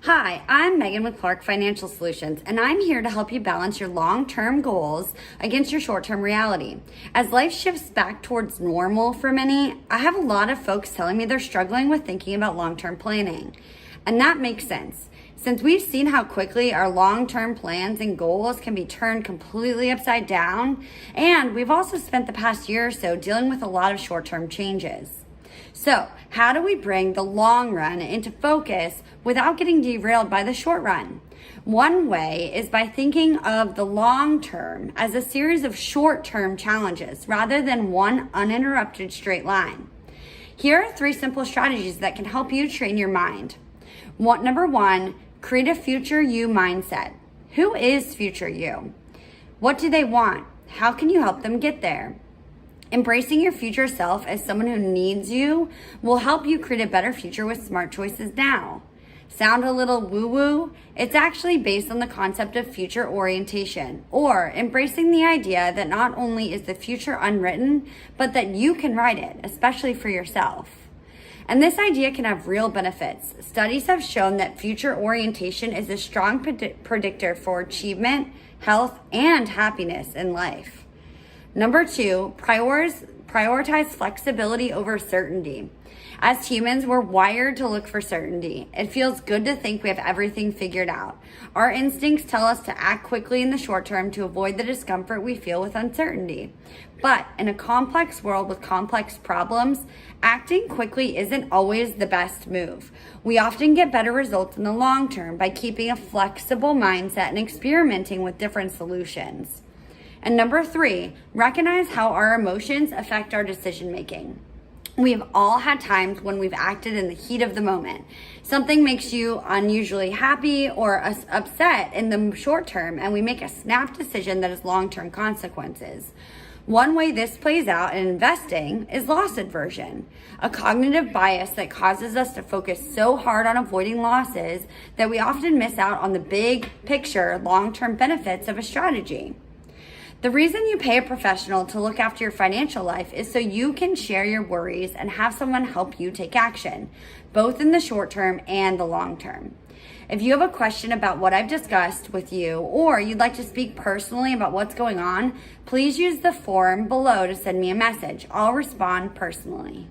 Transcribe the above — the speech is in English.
Hi, I'm Megan with Clark Financial Solutions, and I'm here to help you balance your long-term goals against your short-term reality. As life shifts back towards normal for many, I have a lot of folks telling me they're struggling with thinking about long-term planning. And that makes sense, since we've seen how quickly our long-term plans and goals can be turned completely upside down, and we've also spent the past year or so dealing with a lot of short-term changes. So, how do we bring the long run into focus without getting derailed by the short run? One way is by thinking of the long term as a series of short term challenges rather than one uninterrupted straight line. Here are 3 simple strategies that can help you train your mind. Number 1, create a future you mindset. Who is future you? What do they want? How can you help them get there? Embracing your future self as someone who needs you will help you create a better future with smart choices now. Sound a little woo-woo? It's actually based on the concept of future orientation, or embracing the idea that not only is the future unwritten, but that you can write it, especially for yourself. And this idea can have real benefits. Studies have shown that future orientation is a strong predictor for achievement, health, and happiness in life. Number 2, prioritize flexibility over certainty. As humans, we're wired to look for certainty. It feels good to think we have everything figured out. Our instincts tell us to act quickly in the short term to avoid the discomfort we feel with uncertainty. But in a complex world with complex problems, acting quickly isn't always the best move. We often get better results in the long term by keeping a flexible mindset and experimenting with different solutions. And number 3, recognize how our emotions affect our decision making. We've all had times when we've acted in the heat of the moment. Something makes you unusually happy or upset in the short term, and we make a snap decision that has long-term consequences. One way this plays out in investing is loss aversion, a cognitive bias that causes us to focus so hard on avoiding losses that we often miss out on the big picture long-term benefits of a strategy. The reason you pay a professional to look after your financial life is so you can share your worries and have someone help you take action, both in the short term and the long term. If you have a question about what I've discussed with you, or you'd like to speak personally about what's going on, please use the form below to send me a message. I'll respond personally.